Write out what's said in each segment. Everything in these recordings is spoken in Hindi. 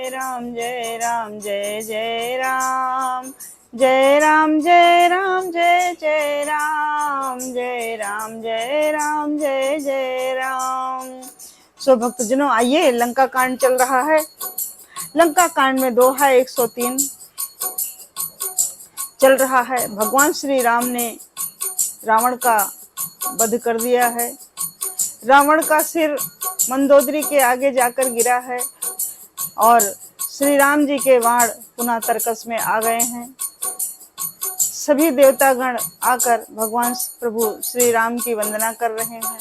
राम जय राम जय जय राम जय राम जय राम जय जय राम जय राम जय राम जय जय राम। सो भक्तजनों, आइए, लंका कांड चल रहा है। लंका कांड में दोहा 103 चल रहा है। भगवान श्री राम ने रावण का वध कर दिया है। रावण का सिर मंदोदरी के आगे जाकर गिरा है और श्री राम जी के बाण पुनः तरकस में आ गए हैं। सभी देवतागण आकर भगवान प्रभु श्री राम की वंदना कर रहे हैं,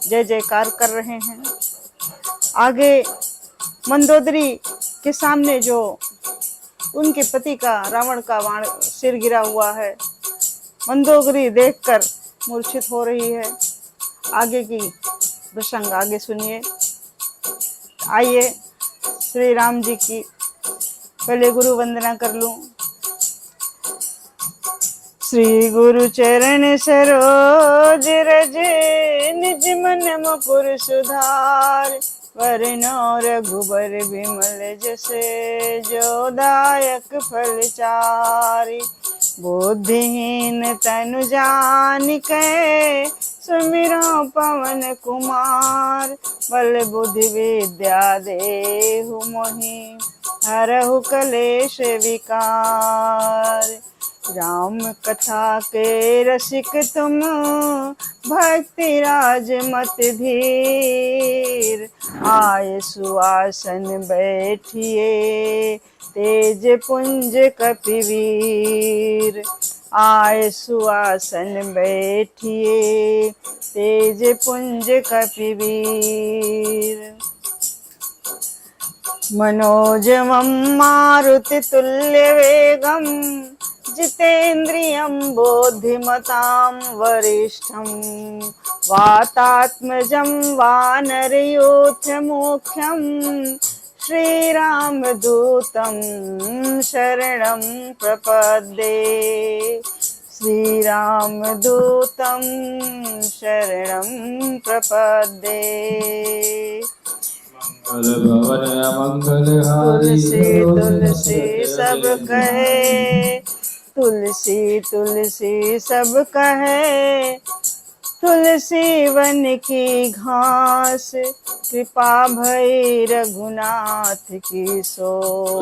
जय जयकार कर रहे हैं। आगे मंदोदरी के सामने जो उनके पति का रावण का बाण सिर गिरा हुआ है, मंदोदरी देखकर मूर्छित हो रही है। आगे की प्रसंग आगे सुनिए। आइए, श्री राम जी की पहले गुरु वंदना कर लूं। श्री गुरु चरण सरोज रज निज मन मुकुर सुधार, वरनो रघुबर विमल जसे जो दायक फल चारि। बुद्धिहीन तनु जानिकै सुमिरो पवन कुमार, बल बुद्धि विद्या देहु मोहि हरहु कलेश विकार। राम कथा के रसिक तुम भक्ति राज मत धीर, आय सुआसन बैठिए तेज पुंज कपिवीर। आय सुआसन बैठिए तेज पुंज कपिवीर। मनोजवं मारुति तुल्य वेगं, जितेन्द्रियं बुद्धिमतां वरिष्ठं। वातात्मजं वानरयूथ मुख्यं, श्रीरामदूतं शरणं प्रपद्ये। श्रीरामदूतं शरणं प्रपद्ये। तुलसी तुलसी सब कहे, तुलसी तुलसी सब कहे, तुलसी वन की घास। कृपा भई रघुनाथ की सो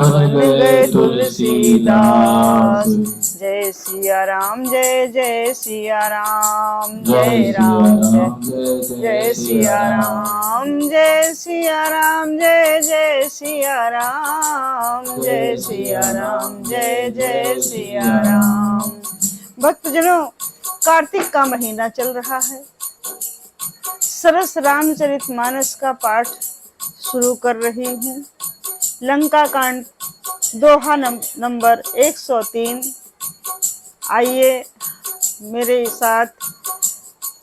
बन गए तुलसीदास। जय सिया राम जय जय सिया राम, जय राम जय जय सिया राम, जय सिया राम जय जय सिया राम, जय सिया राम जय जय सिया राम। भक्तजनों, कार्तिक का महीना चल रहा है। सरस रामचरितमानस का पाठ शुरू कर रही हूँ। लंका कांड दोहा नंबर 103। आइए, मेरे साथ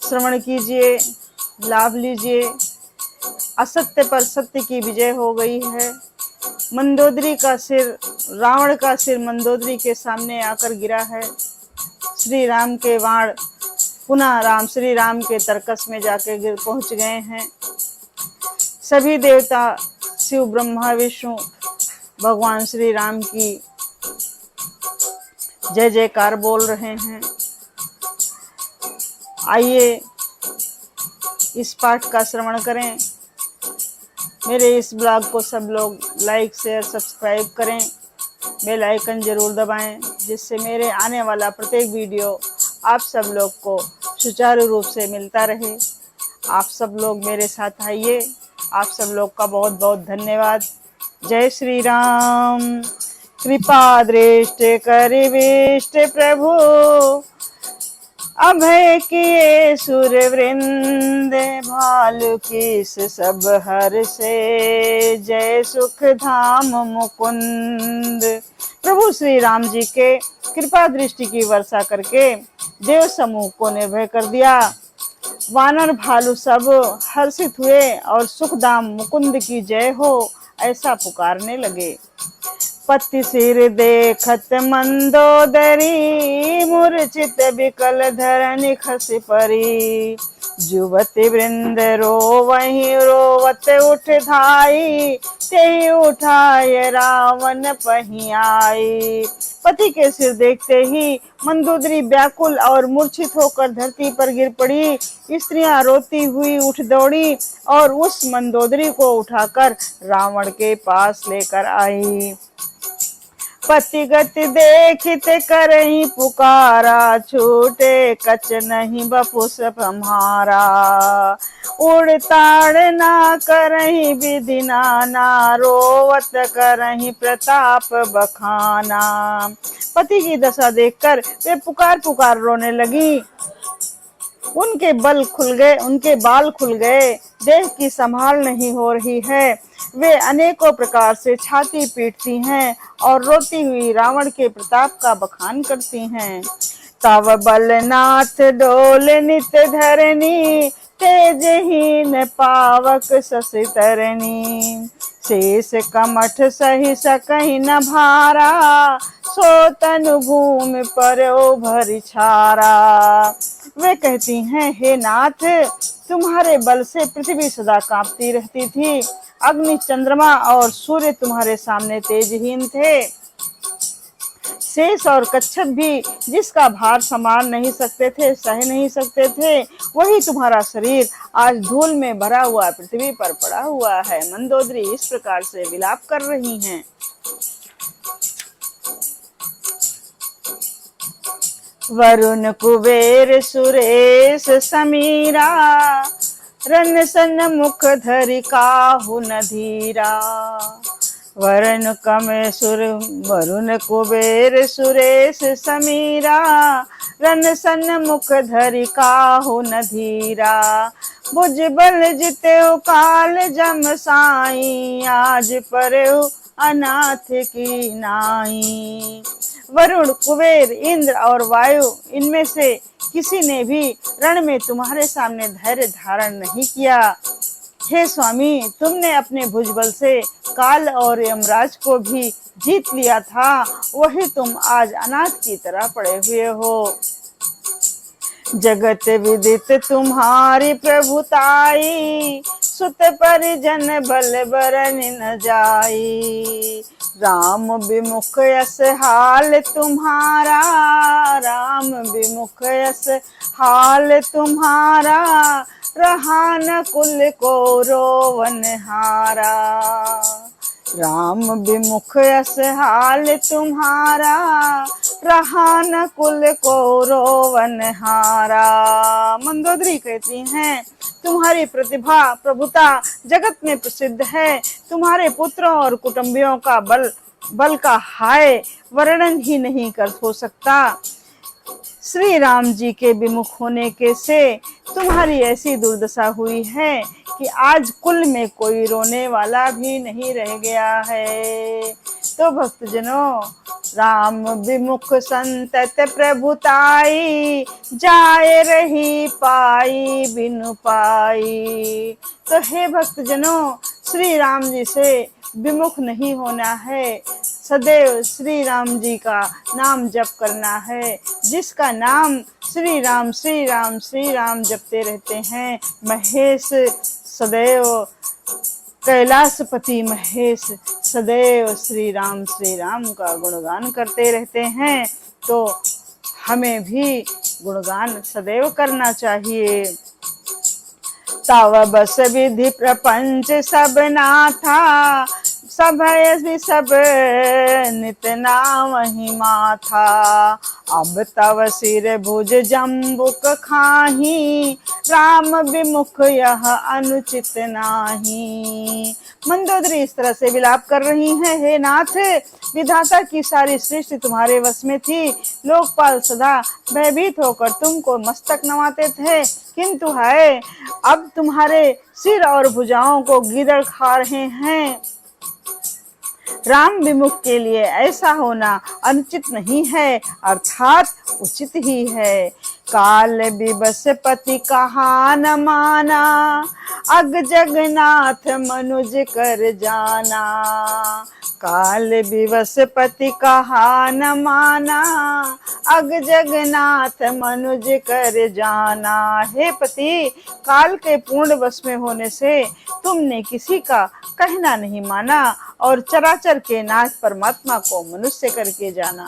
श्रवण कीजिए, लाभ लीजिए। असत्य पर सत्य की विजय हो गई है। मंदोदरी का सिर, रावण का सिर मंदोदरी के सामने आकर गिरा है। श्री राम के बाण पुनः श्री राम के तरकस में जाके गिर पहुंच गए हैं। सभी देवता शिव ब्रह्मा विष्णु भगवान श्री राम की जय जयकार बोल रहे हैं। आइए, इस पाठ का श्रवण करें। मेरे इस ब्लॉग को सब लोग लाइक शेयर सब्सक्राइब करें, बेल आइकन जरूर दबाएं, जिससे मेरे आने वाला प्रत्येक वीडियो आप सब लोग को सुचारू रूप से मिलता रहे। आप सब लोग मेरे साथ आइए। आप सब लोग का बहुत बहुत धन्यवाद। जय श्री राम। कृपा दृष्टि करिविष्ट प्रभु, अभय किए सुर वृंद। भालु कीस सब हर से, जय सुख धाम मुकुंद। प्रभु श्री राम जी के कृपा दृष्टि की वर्षा करके देव समूह को निर्भय कर दिया। वानर भालू सब हर्षित हुए और सुखधाम मुकुंद की जय हो ऐसा पुकारने लगे। पति सिर देखत मंदोदरी, मूर्छित विकल धरनी खस परी। जुवति वृंद रोवहि रोवत उठ धाई, ते उठाए रावण पहियाई। पति के सिर देखते ही मंदोदरी व्याकुल और मूर्छित होकर धरती पर गिर पड़ी। स्त्रियां रोती हुई उठ दौड़ी और उस मंदोदरी को उठाकर रावण के पास लेकर आई। पति गति देखित करही पुकारा, छूटे कच नहीं बपुस हमारा। उड़ताड़ ना करही विधि नाना, रोवत करही प्रताप बखाना। पति की दशा देखकर वे पुकार पुकार रोने लगी। उनके बाल खुल गए, देह की संभाल नहीं हो रही है। वे अनेकों प्रकार से छाती पीटती हैं और रोती हुई रावण के प्रताप का बखान करती हैं। तव बलनाथ डोल नित धरनी, तेजहीन पावक शशि तरनी। शेष कमठ सही सकहि न भारा, सो तनु भूमि पर भरि छारा। वे कहती हैं, हे नाथ, तुम्हारे बल से पृथ्वी सदा कांपती रहती थी। अग्नि, चंद्रमा और सूर्य तुम्हारे सामने तेजहीन थे। शेष और कच्छप भी जिसका भार संभाल नहीं सकते थे, सह नहीं सकते थे, वही तुम्हारा शरीर आज धूल में भरा हुआ पृथ्वी पर पड़ा हुआ है। मंदोदरी इस प्रकार से विलाप कर रही हैं। वरुण कुबेर सुरेश समीरा, रन सन मुख धरि काहू न धीरा। वरुण कुबेर सुरेश समीरा, रन सन मुख धरि काहू न धीरा। भुज बल जितेउ काल जम साई, आज परउ अनाथ की नाई। वरुण, कुबेर, इंद्र और वायु, इनमें से किसी ने भी रण में तुम्हारे सामने धैर्य धारण नहीं किया। हे स्वामी, तुमने अपने भुजबल से काल और यमराज को भी जीत लिया था, वही तुम आज अनाथ की तरह पड़े हुए हो। जगत विदित तुम्हारी प्रभुताई, सुत परिजन बल बरन न जाई। राम विमुख यस हाल तुम्हारा, राम विमुख यस हाल तुम्हारा। रहा न कुल को रोवन हारा। राम विमुख यस हाल तुम्हारा, रहा न कुल को रोवन हारा। मंदोदरी कहती हैं, तुम्हारी प्रतिभा प्रभुता जगत में प्रसिद्ध है। तुम्हारे पुत्रों और कुटुंबियों का बल का हाय वर्णन ही नहीं कर हो सकता। श्री राम जी के विमुख होने के से तुम्हारी ऐसी दुर्दशा हुई है कि आज कुल में कोई रोने वाला भी नहीं रह गया है। तो भक्तजनों, राम विमुख संतत प्रभुताई, जाए रही पाई बिनु पाई। तो हे भक्तजनों, श्री राम जी से विमुख नहीं होना है, सदैव श्री राम जी का नाम जप करना है। जिसका नाम श्री राम श्री राम श्री राम जपते रहते हैं, महेश सदैव, कैलाशपति महेश सदैव श्री राम का गुणगान करते रहते हैं। तो हमें भी गुणगान सदैव करना चाहिए। तव बस विधि प्रपंच सब नाथा, सब नित नाम ही माथा। अब तव सिर भुज जम्बुक खाही, राम विमुख यह अनुचित नाही। मंदोदरी इस तरह से विलाप कर रही हैं, हे नाथ, विधाता की सारी सृष्टि तुम्हारे वश में थी। लोकपाल सदा भयभीत होकर तुमको मस्तक नवाते थे, किंतु है अब तुम्हारे सिर और भुजाओं को गीदड़ खा रहे हैं। राम विमुख के लिए ऐसा होना अनुचित नहीं है, अर्थात उचित ही है। काल विबस पति कहा न माना, अग जगन्नाथ मनुज कर जाना। काल विवश पति कहा न माना, अग जगन्नाथ मनुज कर जाना। हे पति, काल के पूर्ण वश में होने से तुमने किसी का कहना नहीं माना और चराचर के नाथ परमात्मा को मनुष्य करके जाना।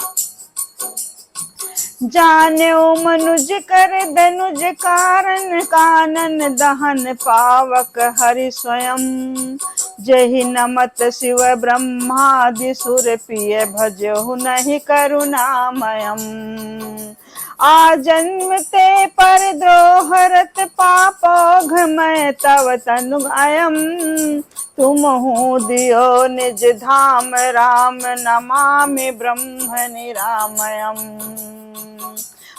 जान्यो मनुज कर धनुज कारण, कानन दहन पावक हरि स्वयं। जहि नमत शिव ब्रह्मादि सुर पिय, भजहु नहीं करुणामयम्। आ जन्म ते पर द्रोहरत पाप घमय, तव तनु अयम। तुम हो दियो निज धाम, राम नमामि ब्रह्म निरामयम्।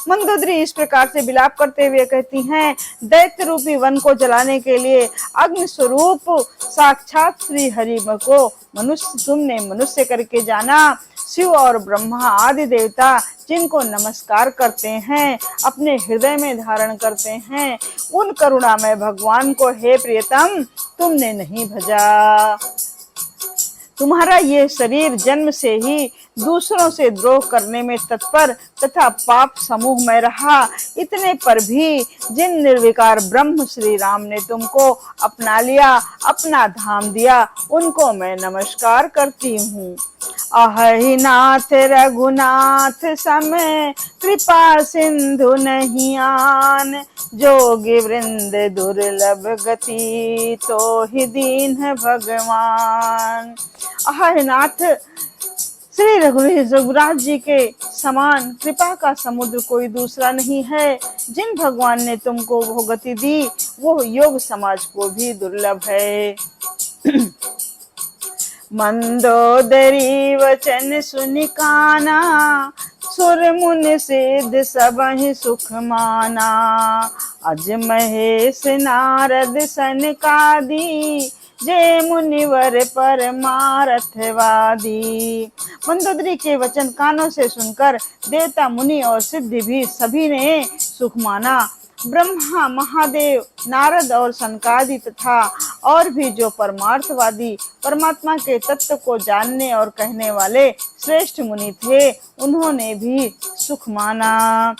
मंदोदरी इस प्रकार से विलाप करते हुए कहती हैं, दैत्य रूपी वन को जलाने के लिए अग्नि स्वरूप साक्षात श्री हरि को तुमने मनुष्य करके जाना। शिव और ब्रह्मा आदि देवता जिनको नमस्कार करते हैं, अपने हृदय में धारण करते हैं, उन करुणामय भगवान को हे प्रियतम तुमने नहीं भजा। तुम्हारा ये शरीर जन्म से ही दूसरों से द्रोह करने में तत्पर तथा पाप समूह में रहा। इतने पर भी जिन निर्विकार ब्रह्म श्री राम ने तुमको अपना लिया, अपना धाम दिया, उनको मैं नमस्कार करती हूँ। अहि नाथ रघुनाथ समय, कृपा सिंधु नहीं आन। जोगी वृंद दुर्लभ गति, तो ही दीन भगवान। अहि नाथ, श्री रघुराज जी के समान कृपा का समुद्र कोई दूसरा नहीं है। जिन भगवान ने तुमको वो गति दी, वो योग समाज को भी दुर्लभ है। मंदोदरी वचन सुनि काना, सुर मुनि सिद्ध सबहि सुख माना। अज महेश नारद सनकादि, जय मुनिवर परमार्थवादी। मंदोदरी के वचन कानों से सुनकर देवता मुनि और सिद्धि भी सभी ने सुख माना। ब्रह्मा, महादेव, नारद और सनकादि तथा और भी जो परमार्थवादी परमात्मा के तत्व को जानने और कहने वाले श्रेष्ठ मुनि थे, उन्होंने भी सुख माना।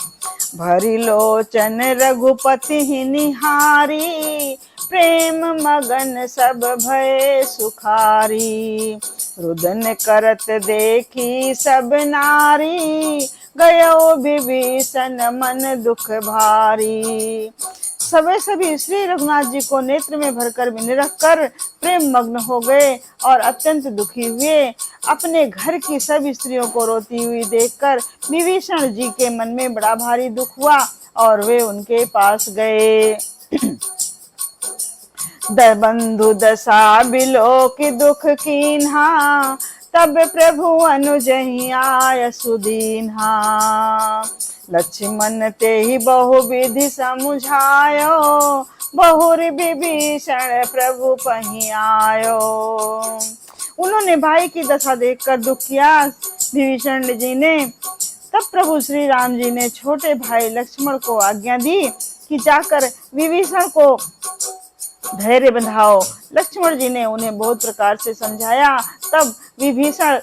भरी लोचन रघुपति ही निहारी, प्रेम मगन सब भय सुखारी। रुदन करत देखी सब नारी, गयो विभीषण मन दुख भारी। सभी श्री रघुनाथ जी को नेत्र में भरकर भी रख कर प्रेम मग्न हो गए और अत्यंत दुखी हुए। अपने घर की सब स्त्रियों को रोती हुई देखकर विभीषण जी के मन में बड़ा भारी दुख हुआ और वे उनके पास गए। बंधु दशा बिलोक दुख कीन्हा, तब प्रभु अनुजहि आय सुदीन्हा। लक्ष्मण ते ही बहु विधि समुझायो, बहुर विभीषण प्रभु पहि आयो। उन्होंने भाई की दशा देखकर दुख किया विभीषण जी ने। तब प्रभु श्री राम जी ने छोटे भाई लक्ष्मण को आज्ञा दी कि जाकर विभीषण को धैर्य बंधाओ। लक्ष्मण जी ने उन्हें बहुत प्रकार से समझाया। तब विभीषण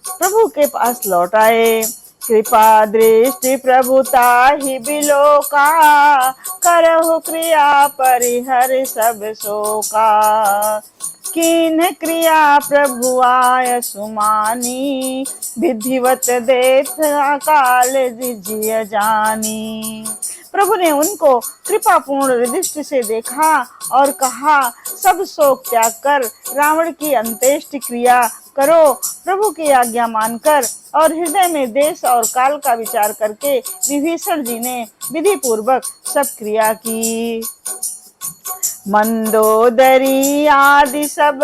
प्रभु के पास लौट आए। कृपा दृष्टि प्रभुता ही बिलोका, करहु क्रिया परिहर सब शोका। कीन क्रिया प्रभु आय सुमानी, विधिवत देथ काल जिय जानी। प्रभु ने उनको कृपा पूर्ण दृष्टि से देखा और कहा, सब शोक त्याग कर रावण की अंत्येष्टि क्रिया करो। प्रभु की आज्ञा मानकर और हृदय में देश और काल का विचार करके विभीषण जी ने विधि पूर्वक सब क्रिया की। मंदोदरी आदि सब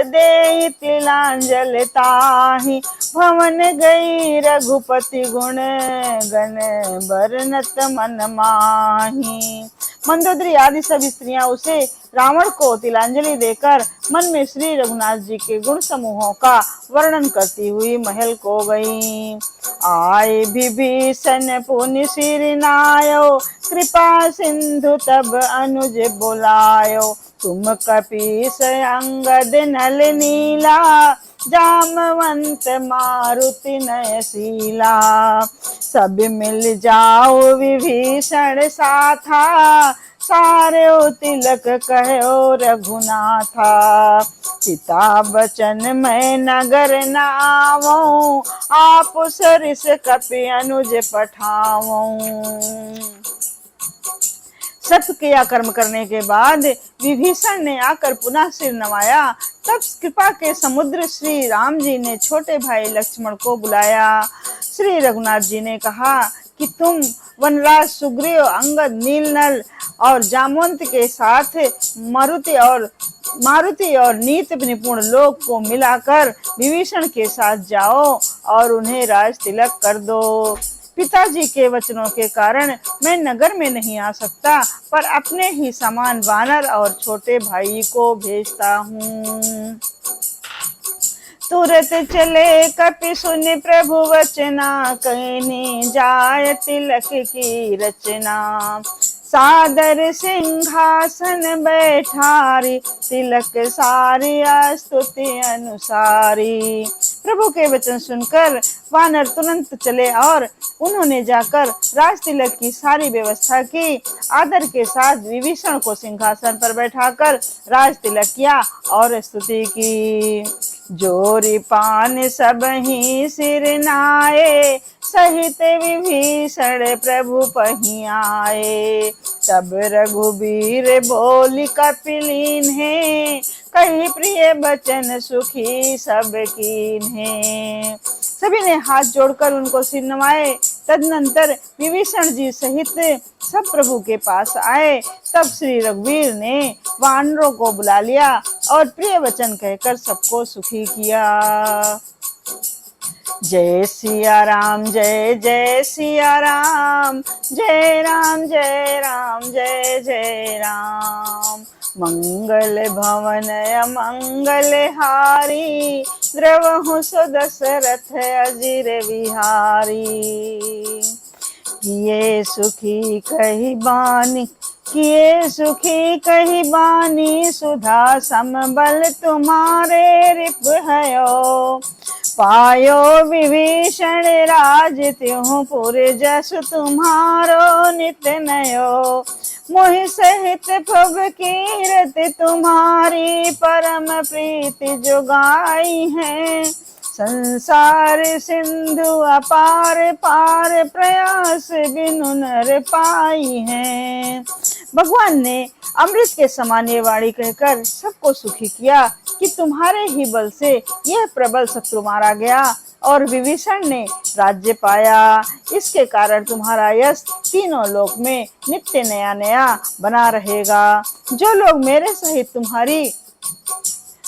दे तिलांजल ताहि, भवन गई रघुपति गुण गण बरनत मन माही। मंदोदरी आदि सब स्त्रियां उसे रावण को तिलांजलि देकर मन में श्री रघुनाथ जी के गुण समूहों का वर्णन करती हुई महल को गईं। आए विभीषण पुनि सिर नायो, कृपा सिंधु तब अनुज बुलायो। तुम कपीस अंगद नल नीला, जामवंत मारुति नयशीला। सब मिल जाओ विभीषण साथा, सारे तिलक कहो रघुनाथा। पिता बचन मैं नगर न आवऊं, आप सरिस कपि अनुज पठाऊं। सब क्रियाकर्म करने के बाद विभीषण ने आकर पुनः सिर नवाया। तब कृपा के समुद्र श्री राम जी ने छोटे भाई लक्ष्मण को बुलाया। श्री रघुनाथ जी ने कहा कि तुम वनराज सुग्रीव, अंगद, नीलनल और जामवंत के साथ मारुति और नीति निपुण लोग को मिलाकर विभीषण के साथ जाओ और उन्हें राज तिलक कर दो। पिताजी के वचनों के कारण मैं नगर में नहीं आ सकता, पर अपने ही समान वानर और छोटे भाई को भेजता हूँ। तुरत चले कपि सुनि प्रभु वचना, कहने जाय तिलक की रचना। सादर सिंहासन बैठारी, तिलक सारी स्तुति अनुसारी। प्रभु के वचन सुनकर वानर तुरंत चले और उन्होंने जाकर राज तिलक की सारी व्यवस्था की। आदर के साथ विभीषण को सिंहासन पर बैठाकर राज तिलक किया और स्तुति की। जोरी पान सब ही सिर नाये, सहित विभीषण प्रभु पही आए। तब रघुबीर बोली कपिलीन है, कही प्रिय बचन सुखी सब कीन्हे। सभी ने हाथ जोड़कर उनको सिर नवाए। तदनंतर विभीषण जी सहित सब प्रभु के पास आए। तब श्री रघुवीर ने वानरों को बुला लिया और प्रिय वचन कहकर सबको सुखी किया। जय सिया राम, जय जय सिया राम, जय राम जय राम, जय जय राम। मंगल भवन अमंगल हारी, द्रवहु सो दशरथ अजिर विहारी। किए सुखी कही बानी, किए सुखी कही बानी, सुधा समबल तुम्हारे रिप हयो। पायो विभीषण राज त्यों पुर जसु तुम्हारो नित नयो। मोहि सहित प्रभ कीरति तुम्हारी, परम प्रीति जो गाई है। संसार सिंधु अपार पार, प्रयास बिनु नर पाई है। भगवान ने अमृत के समान ये वाणी कहकर सबको सुखी किया कि तुम्हारे ही बल से यह प्रबल शत्रु मारा गया और विभीषण ने राज्य पाया। इसके कारण तुम्हारा यश तीनों लोक में नित्य नया नया बना रहेगा। जो लोग मेरे सहित तुम्हारी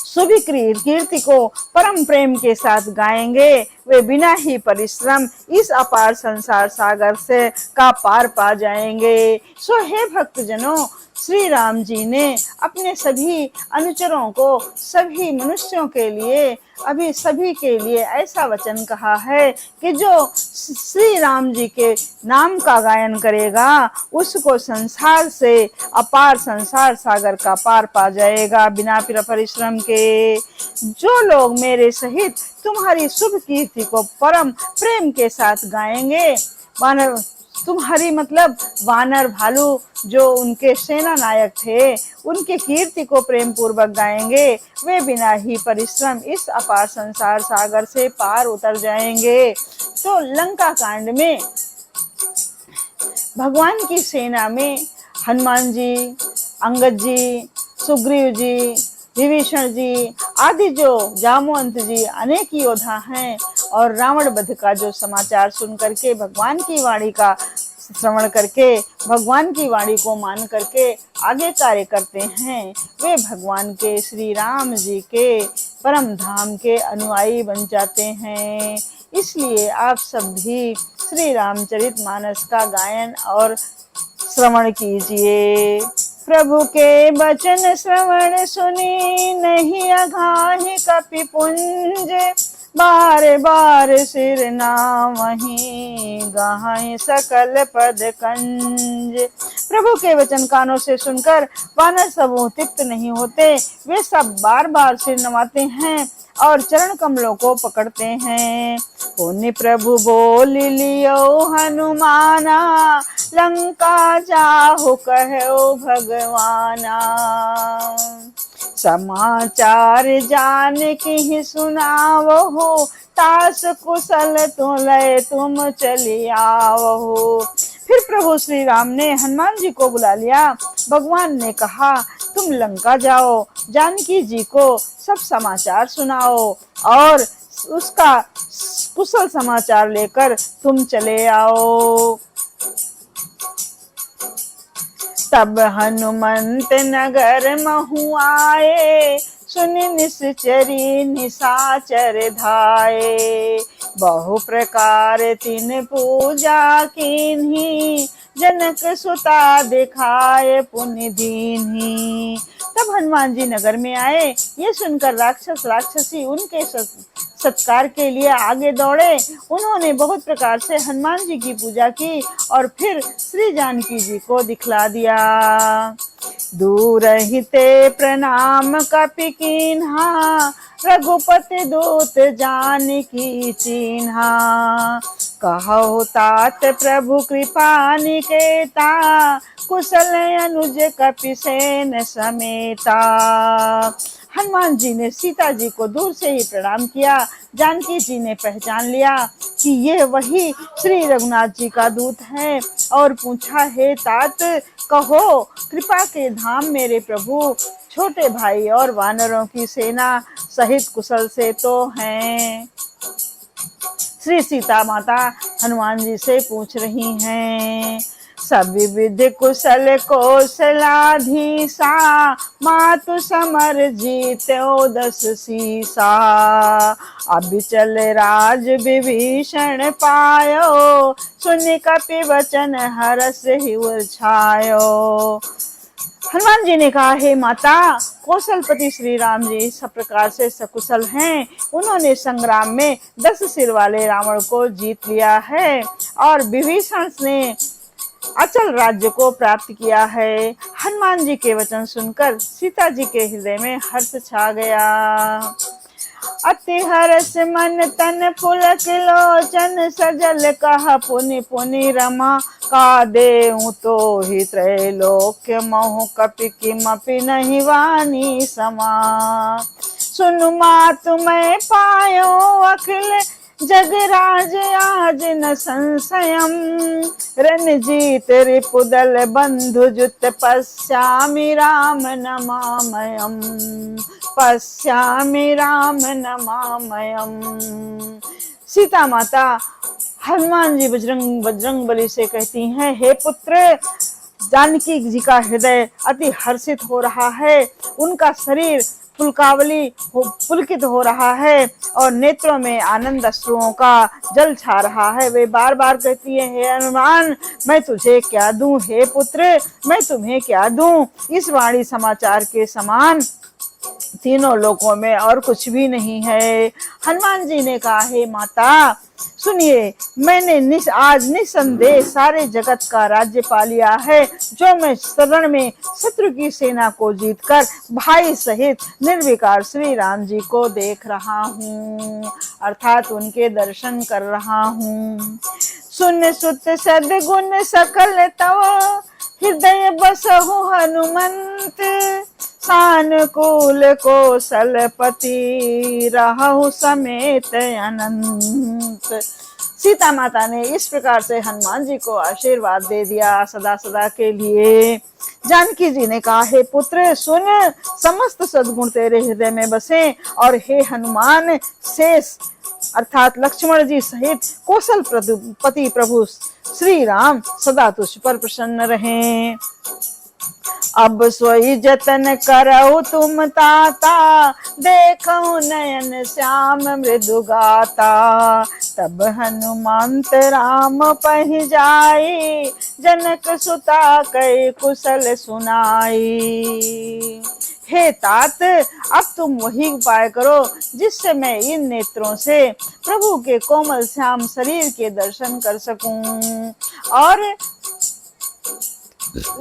शुभ कीर्ति को परम प्रेम के साथ गाएंगे, वे बिना ही परिश्रम इस अपार संसार सागर से का पार पा जाएंगे। सो हे भक्तजनों, श्री राम जी ने अपने सभी अनुचरों को, सभी मनुष्यों के लिए, अभी सभी के लिए ऐसा वचन कहा है कि जो श्री राम जी के नाम का गायन करेगा उसको संसार से अपार संसार सागर का पार पा जाएगा बिना परिश्रम के। जो लोग मेरे सहित तुम्हारी शुभ कीर्ति को परम प्रेम के साथ गाएंगे, वानर तुम्हारी मतलब वानर भालू जो उनके सेना नायक थे, उनके कीर्ति को प्रेम पूर्वक गाएंगे, वे बिना ही परिश्रम इस अपार संसार सागर से पार उतर जाएंगे। तो लंका कांड में भगवान की सेना में हनुमान जी, अंगद जी, सुग्रीव जी, विभीषण जी आदि जो जामवंत जी अनेक योद्धा हैं और रावण वध का जो समाचार सुन करके भगवान की वाणी का श्रवण करके भगवान की वाणी को मान करके आगे कार्य करते हैं, वे भगवान के श्री राम जी के परम धाम के अनुयायी बन जाते हैं। इसलिए आप सब भी श्री रामचरितमानस का गायन और श्रवण कीजिए। प्रभु के वचन श्रवण सुनी, नहीं अघाहि कपिपुंज। बार बार सिर नावहीं, गाहें सकल पद कंज। प्रभु के वचन कानों से सुनकर वानर समूह तृप्त नहीं होते, वे सब बार बार सिर नवाते हैं और चरण कमलों को पकड़ते हैं। पुण्य प्रभु बोल लियो हनुमाना, लंका जाहु कहो भगवाना। समाचार जान की सुनावो, तास कुशल तुलय तुम चली आवो। फिर प्रभु श्री राम ने हनुमान जी को बुला लिया। भगवान ने कहा, तुम लंका जाओ, जानकी जी को सब समाचार सुनाओ और उसका कुशल समाचार लेकर तुम चले आओ। तब हनुमंत नगर महु आए, सुनि निश्चरी निशाचर धाये। बहु प्रकार तिन पूजा कीन्ही, जनक सुता दिखाए पुण्य दीन्ही। तब हनुमान जी नगर में आए। ये सुनकर राक्षस राक्षसी उनके सत्कार के लिए आगे दौड़े। उन्होंने बहुत प्रकार से हनुमान जी की पूजा की और फिर श्री जानकी जी को दिखला दिया। दूर हिते प्रणाम कपि कीन्हा, रघुपति दूत जानकी चीन्हा। कहो तात प्रभु कृपा निकेता, कुशल अनुज कपिसेन समेता। हनुमान जी ने सीता जी को दूर से ही प्रणाम किया। जानकी जी ने पहचान लिया कि ये वही श्री रघुनाथ जी का दूत है और पूछा, हे तात कहो कृपा के धाम मेरे प्रभु, छोटे भाई और वानरों की सेना सहित कुशल से तो हैं। श्री सीता माता हनुमान जी से पूछ रही हैं, सभी विधि कुशल कौशलाधीसा, मातु समर जीत्यो 10 सीसा। अब चल राज विभीषण पायो, सुनि कपि वचन हरष हिवर छायो। हनुमान जी ने कहा, हे माता, कौशलपति श्री राम जी सब प्रकार से सकुशल हैं। उन्होंने संग्राम में 10 सिर वाले रावण को जीत लिया है और विभीषण ने अचल राज्य को प्राप्त किया है। हनुमान जी के वचन सुनकर सीता जी के हृदय में हर्ष छा गया। अति हर्ष मन तन पुलक लोचन, सजल कहा पुनि पुनि रमा। का देऊं तो ही त्रैलोक्य मोह, कपि किमपि नहीं वाणी समा। सुनु मातु मैं पायो अखिल जगराज, आज न संशयम। रणजीत रिपुदल बंधु जुत, पश्यामि राम नमामयम्। पश्यामि राम नमामयम्। सीता माता हनुमान जी बजरंग बली से कहती हैं, हे पुत्र, जानकी जी का हृदय अति हर्षित हो रहा है। उनका शरीर पुलकित हो रहा है और नेत्रों में आनंद अश्रुओं का जल छा रहा है। वे बार बार कहती है, हे हनुमान, मैं तुझे क्या दूं, हे पुत्र मैं तुम्हें क्या दूं। इस वाणी समाचार के समान तीनों लोकों में और कुछ भी नहीं है। हनुमान जी ने कहा, हे माता सुनिए, मैंने आज निसंदेह सारे जगत का राज्य पा लिया है, जो मैं शरण में शत्रु की सेना को जीतकर भाई सहित निर्विकार श्री राम जी को देख रहा हूँ, अर्थात उनके दर्शन कर रहा हूँ। सुन सुत सद्गुण सकल तव, हृदय बसहु हनुमंत। सानुकूल कौशलपति, रहु समेत अनंत। सीता माता ने इस प्रकार से हनुमान जी को आशीर्वाद दे दिया सदा सदा के लिए। जानकी जी ने कहा, हे पुत्र सुन, समस्त सद्गुण तेरे हृदय में बसे और हे हनुमान, शेष अर्थात लक्ष्मण जी सहित कौशलपति प्रभु श्री राम सदा तुझ पर प्रसन्न रहें। अब सोई जतन करऊ तुम ताता, देखऊ नयन श्याम मृदु गाता। तब हनुमंत राम पहि जाई, जनक सुता कई कुशल सुनाई। हे तात, अब तुम वही उपाय करो जिससे मैं इन नेत्रों से प्रभु के कोमल श्याम शरीर के दर्शन कर सकूं। और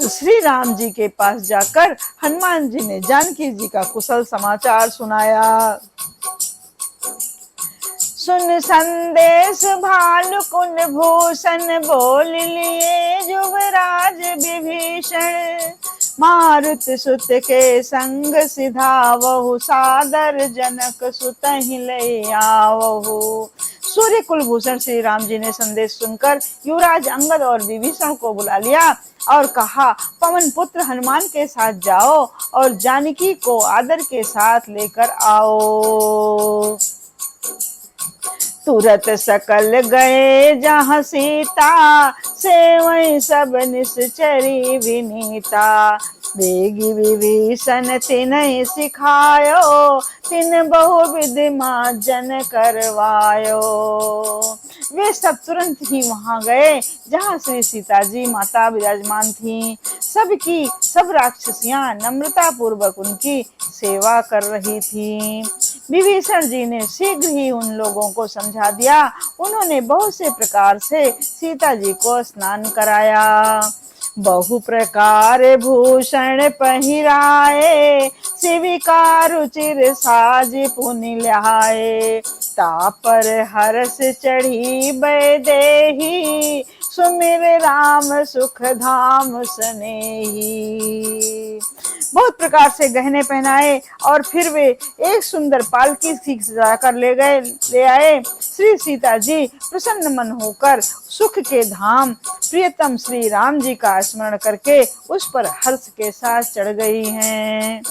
श्री राम जी के पास जाकर हनुमान जी ने जानकी जी का कुशल समाचार सुनाया। सुन संदेश भानुकुन भूषण, बोल लिए युवराज विभीषण। मारुत सुत के संग सिधावहु, सादर जनक सुत ही ले आवहु। सूर्य कुलभूषण श्री राम जी ने संदेश सुनकर युवराज अंगद और विभीषण को बुला लिया और कहा, पवन पुत्र हनुमान के साथ जाओ और जानकी को आदर के साथ लेकर आओ। तुरत सकल गए जहाँ सीता, से वहीं सब निश्चरी विनीता। बेगी विभीषण तिन्हि सिखायो, तिन बहुविध मार्जन करवायो। वे सब तुरंत ही वहां गए जहाँ श्री सीता जी माता विराजमान थीं। सबकी सब राक्षसियां नम्रता पूर्वक उनकी सेवा कर रही थीं। विभीषण जी ने शीघ्र ही उन लोगों को समझा दिया। उन्होंने बहुत से प्रकार से सीता जी को स्नान कराया। बहु प्रकार भूषण पहिराए, शिविका रुचिर साज पुनि ल्याए। तापर हर्ष चढ़ी बैदेही, सुमिर राम सुख धाम स्नेही। बहुत प्रकार से गहने पहनाए और फिर वे एक सुंदर पालकी सजाकर ले आए। श्री सीता जी प्रसन्न मन होकर सुख के धाम प्रियतम श्री राम जी का स्मरण करके उस पर हर्ष के साथ चढ़ गई हैं।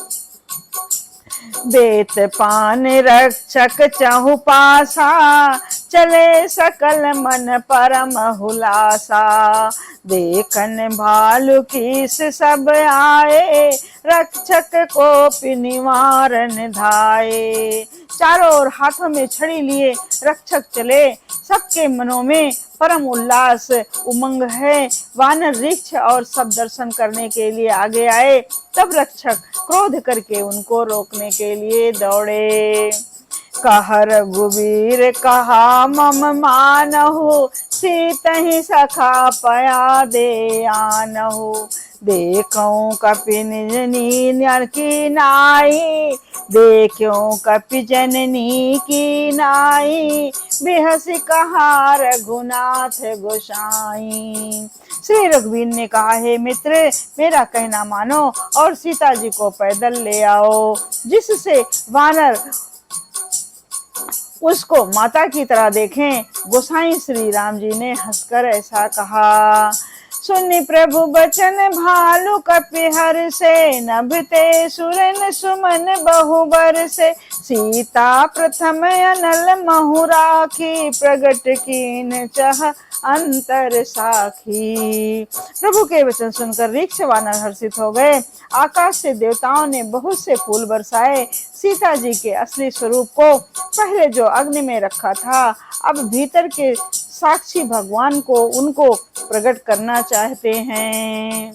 बेत पान रक्षक चहु पासा, चले सकल मन परम हुलासा। देखन भालु कीस सब आए, रक्षक को निवारण धाये। चारों ओर हाथों में छड़ी लिए रक्षक चले। सबके मनों में परम उल्लास उमंग है। वानर ऋक्ष और सब दर्शन करने के लिए आगे आए। तब रक्षक क्रोध करके उनको रोकने के लिए दौड़े। कह रघुवीर कहा मम मानहु, सीतहि सखा पया दे आनहु। देखऊं कपि निज नीर की नाई, देखूं कपि जननी की नाई। बेहसी कहा रघुनाथ गोसाई। श्री रघुवीर ने कहा, हे मित्र, मेरा कहना मानो और सीता जी को पैदल ले आओ, जिससे वानर उसको माता की तरह देखें। गोसाई श्री राम जी ने हंसकर ऐसा कहा। सुनि प्रभु बचन भालु कपि हर्षे, नभते सुरन सुमन बहुबर से। सीता प्रथम अनल महु राखी, प्रगट कीन चह अंतर साखी। प्रभु के वचन सुनकर ऋक्ष वानर हर्षित हो गए। आकाश से देवताओं ने बहुत से फूल बरसाए। सीता जी के असली स्वरूप को पहले जो अग्नि में रखा था, अब भीतर के साक्षी भगवान को उनको प्रकट करना चाहते हैं।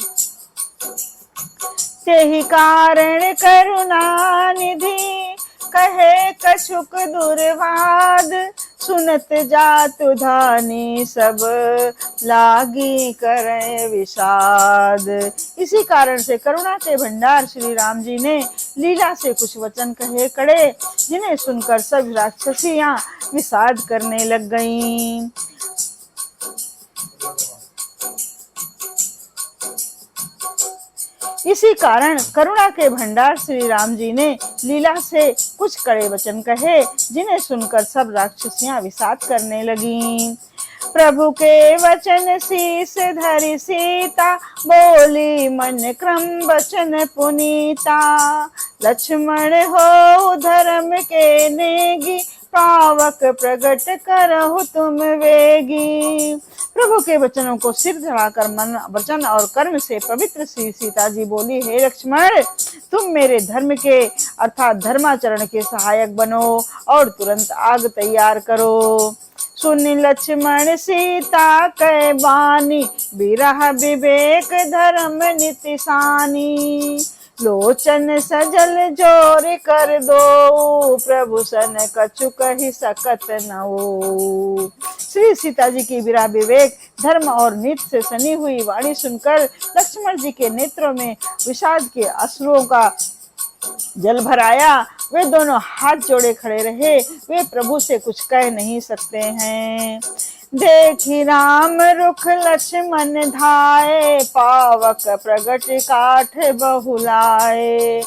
तेहि कारण करुणा निधि, कहे कछुक दुर्वाद। सुनत जातु धानी सब, लागी करे विषाद। इसी कारण से करुणा के भंडार श्री राम जी ने लीला से कुछ वचन कहे कड़े, जिन्हें सुनकर सब राक्षसियां विषाद करने लग गईं। इसी कारण करुणा के भंडार श्री राम जी ने लीला से कुछ कड़े वचन कहे, जिन्हें सुनकर सब राक्षसियां विषाद करने लगीं। प्रभु के वचन शीस धरि सीता, बोली मन क्रम वचन पुनीता। लक्ष्मण हो धर्म के नेगी, पावक प्रगट करहु तुम वेगी। प्रभु के वचनों को सिर चढ़ाकर मन वचन और कर्म से पवित्र श्री सीता जी बोली, हे लक्ष्मण, तुम मेरे धर्म के अर्थात धर्माचरण के सहायक बनो और तुरंत आग तैयार करो। सुनि लक्ष्मण सीता कै बानी, बिरह विवेक धर्म नीति सानी। लोचन सजल जोर कर दो, प्रभु सन कछु कहि सकत न हो। श्री सीता जी की विरह विवेक धर्म और नीति से सनी हुई वाणी सुनकर लक्ष्मण जी के नेत्रों में विषाद के अश्रुओं का जल भर आया। वे दोनों हाथ जोड़े खड़े रहे, वे प्रभु से कुछ कह नहीं सकते हैं। देखी राम रुख लक्ष्मण धाये, पावक प्रगट काठ बहुलाए।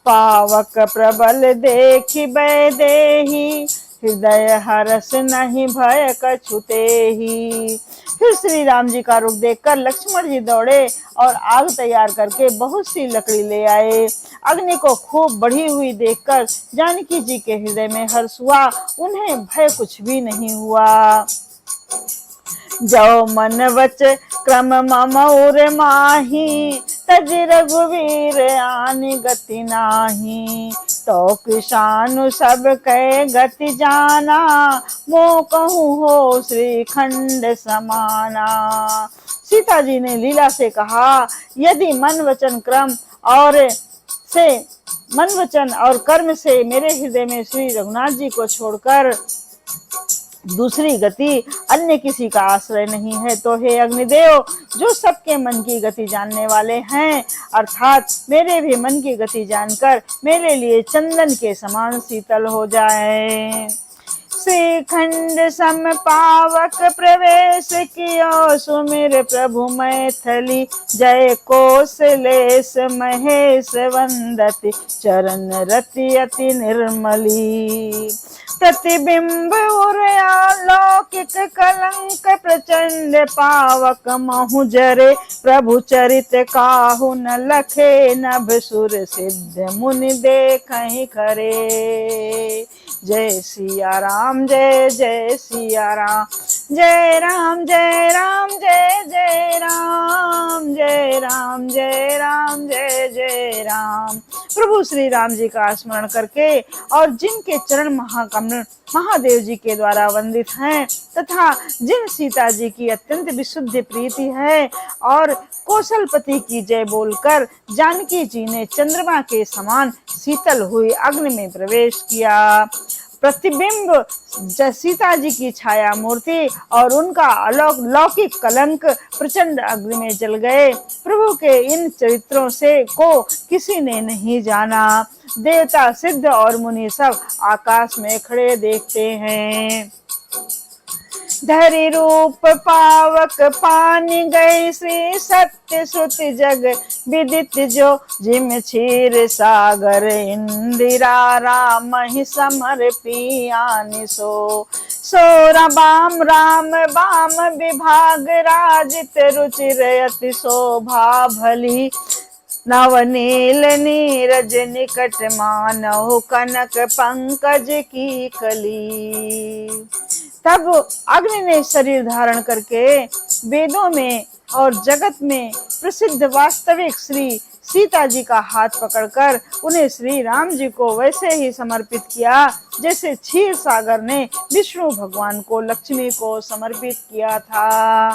पावक प्रबल देखी बैदेही, हृदय हरस नहीं भय कछु तेहि। फिर श्री राम जी का रूप देखकर लक्ष्मण जी दौड़े और आग तैयार करके बहुत सी लकड़ी ले आए। अग्नि को खूब बढ़ी हुई देखकर जानकी जी के हृदय में हर्ष हुआ, उन्हें भय कुछ भी नहीं हुआ। जो मन वच क्रम मम उर माही, तज रघुवीर आन गति नाही। तो किसानु सब कह गति जाना, मो कहूँ हो श्रीखंड समाना। सीता जी ने लीला से कहा, यदि मन वचन और कर्म से मेरे हृदय में श्री रघुनाथ जी को छोड़कर दूसरी गति अन्य किसी का आश्रय नहीं है, तो हे अग्निदेव, जो सबके मन की गति जानने वाले हैं, अर्थात मेरे भी मन की गति जानकर मेरे लिए चंदन के समान शीतल हो जाए। श्रीखंड सम पावक प्रवेश कियो, सुमिर प्रभु मैथिली जय कौशलेश महेश वंदति चरण रति अति निर्मली। प्रतिबिंब लौकिक कलंक प्रचंड पावक महु जरे, प्रभु चरित काहु न लखे नभ सुर सिद्ध मुनि देखहि खरे। जय सिया राम जय जय सिया राम, जय राम जय राम जय जय राम, जय राम जय राम जय जय राम। प्रभु श्री राम जी का स्मरण करके और जिनके चरण महाकमल महादेव जी के द्वारा वंदित हैं, तथा जिन सीता जी की अत्यंत विशुद्ध प्रीति है, और कौशलपति की जय बोलकर जानकी जी ने चंद्रमा के समान शीतल हुई अग्नि में प्रवेश किया। प्रतिबिंब सीता जी की छाया मूर्ति और उनका अलौकिक कलंक प्रचंड अग्नि में जल गए। प्रभु के इन चरित्रों से को किसी ने नहीं जाना। देवता सिद्ध और मुनि सब आकाश में खड़े देखते हैं। धरि रूप पावक पानी गई, श्री सत्य श्रुति जग विदित जो, जिम क्षीर सागर इंदिरा राम ही समर पियानि सो। राम राम बाम विभाग राजित रुचिर अति शोभा भली, नवनील नीरज निकट मानव कनक पंकज की कली। तब अग्नि ने शरीर धारण करके वेदों में और जगत में प्रसिद्ध वास्तविक श्री सीता जी का हाथ पकड़कर उन्हें श्री राम जी को वैसे ही समर्पित किया जैसे क्षीर सागर ने विष्णु भगवान को लक्ष्मी को समर्पित किया था।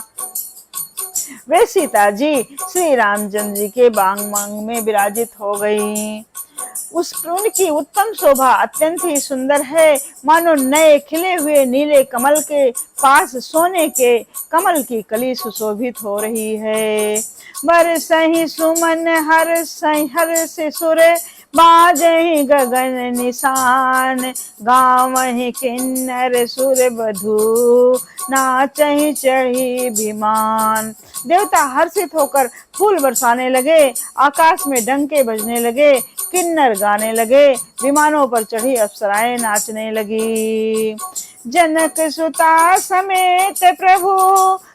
वे सीता जी श्री रामचंद्र जी के बांग में विराजित हो गई। उनकी उत्तम शोभा अत्यंत ही सुंदर है, मानो नए खिले हुए नीले कमल के पास सोने के कमल की कली सुशोभित हो रही है। बरसहि सुमन हर से सुर, बाजहि गगन निशान, गावहि किन्नर सुर बधू, नाचहि चढ़ी विमान। देवता हर्षित होकर फूल बरसाने लगे, आकाश में डंके बजने लगे, किन्नर गाने लगे, विमानों पर चढ़ी अप्सराएं नाचने लगी। जनक सुता समेत प्रभु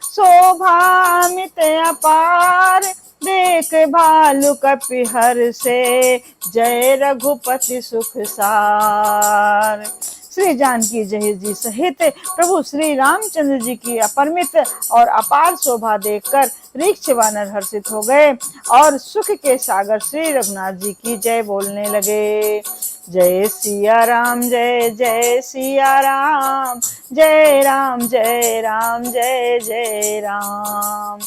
शोभामित अपार, देख भालु कपि हर से, जय रघुपति सुख सार। श्री जानकी जी सहित प्रभु श्री रामचंद्र जी की अपरिमित और अपार शोभा देखकर ऋक्ष वानर हर्षित हो गए और सुख के सागर श्री रघुनाथ जी की जय बोलने लगे। जय सिया राम जय जय सिया राम, जय राम जय राम जय जय राम।